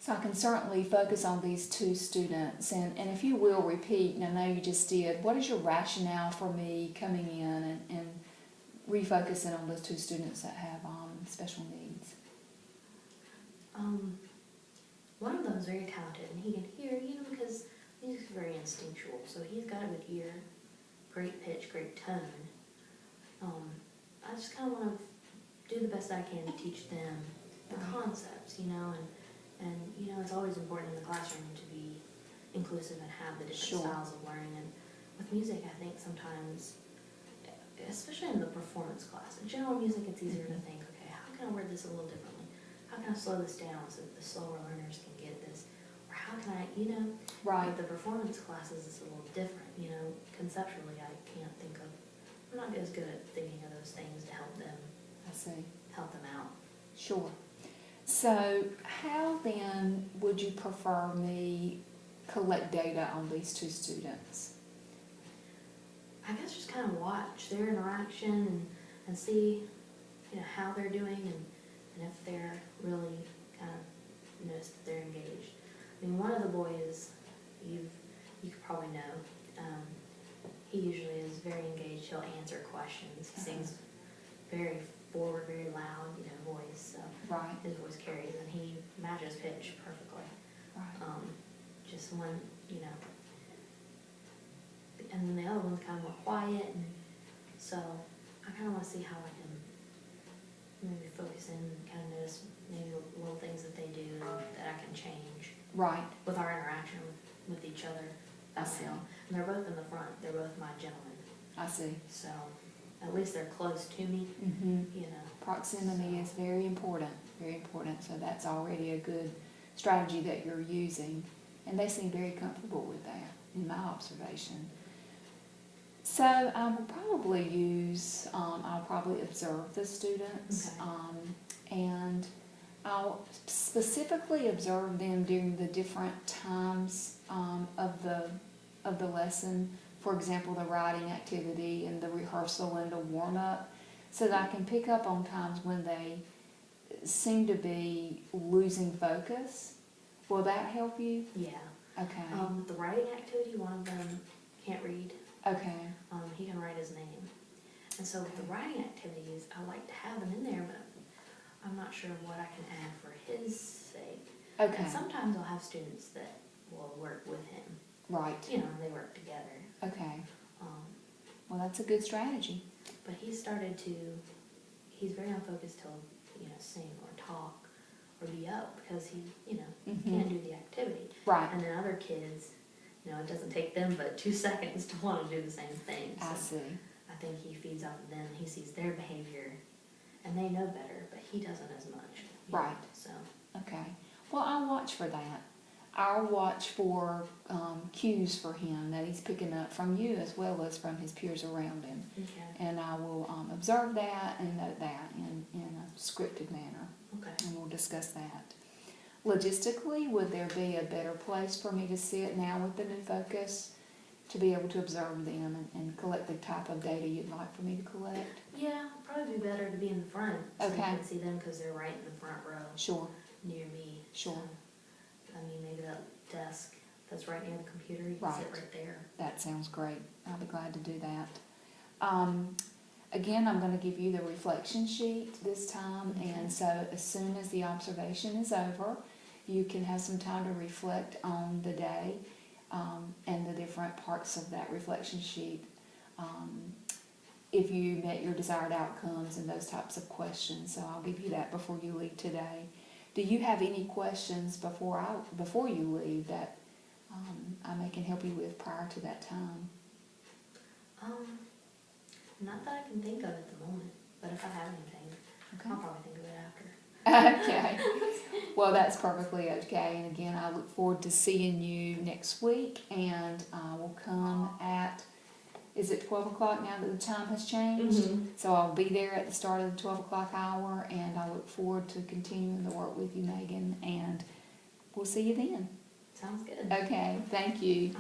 So I can certainly focus on these two students, and if you will repeat, and I know you just did, what is your rationale for me coming in and refocusing on those two students that have special needs? One of them is very talented, and he can hear, because music's very instinctual, so he's got a good ear, great pitch, great tone. I just kind of want to do the best I can to teach them the concepts, and it's always important in the classroom to be inclusive and have the different styles of learning. And with music, I think sometimes, especially in the performance class, in general music, it's easier to think, okay, how can I word this a little differently? How can I slow this down so that the slower learners can get this? Or how can I, Right. with the performance classes, it's a little different. Conceptually, I can't think of, I'm not as good at thinking of those things to help them. I see. Help them out. Sure. So how then would you prefer me collect data on these two students? I guess just kind of watch their interaction and see, how they're doing and if they're really kind of notice that they're engaged. I mean, one of the boys, you could probably know, he usually is very engaged. He'll answer questions. He sings very forward, very loud, voice. So Right. his voice carries, and he matches pitch perfectly. Right. Just one, and then the other one's kind of more quiet, and so I kind of want to see how I can maybe focus in and kind of notice maybe little things that they do that I can change Right. with our interaction with each other. I see. And they're both in the front. They're both my gentlemen. I see. So at least they're close to me, Mm-hmm. Proximity So- is very important, very important. So that's already a good strategy that you're using. And they seem very comfortable with that, in my observation. So I will probably I'll probably observe the students. Okay. And I'll specifically observe them during the different times of the lesson. For example, the writing activity and the rehearsal and the warm-up, so that I can pick up on times when they seem to be losing focus. Will that help you? Yeah. Okay. The writing activity, one of them can't read. Okay. He can write his name. And so with the writing activities, I like to have them in there, but I'm not sure what I can add for his sake. Okay. And sometimes I'll have students that will work with him. Right. And they work together. Okay. Um, Well, that's a good strategy. but he's very unfocused till, sing or talk or be up because he, can't do the activity. Right. And then other kids, it doesn't take them but 2 seconds to want to do the same thing. So I see. I think he feeds off of them. He sees their behavior, and they know better, but he doesn't as much. Right. So. Okay. Well, I'll watch for that. I'll watch for cues for him that he's picking up from you as well as from his peers around him. Okay. And I will observe that and note that in a scripted manner. Okay. And we'll discuss that. Logistically, would there be a better place for me to sit now with the new focus to be able to observe them and collect the type of data you'd like for me to collect? Yeah, probably be better to be in the front so you Okay. can see them because they're right in the front row Sure. near me. Sure. So, maybe that desk that's right near the computer, you can Right. sit right there. That sounds great. I'll be glad to do that. Again, I'm going to give you the reflection sheet this time, and so as soon as the observation is over, you can have some time to reflect on the day and the different parts of that reflection sheet. If you met your desired outcomes and those types of questions, so I'll give you that before you leave today. Do you have any questions before you leave that I can help you with prior to that time? Not that I can think of at the moment, but if I have anything, Okay. I'll probably think of it after. Okay. Well, that's perfectly okay. And again, I look forward to seeing you next week, and I will come at, is it 12 o'clock now that the time has changed? Mm-hmm. So I'll be there at the start of the 12 o'clock hour, and I look forward to continuing the work with you, Megan, and we'll see you then. Sounds good. Okay, thank you.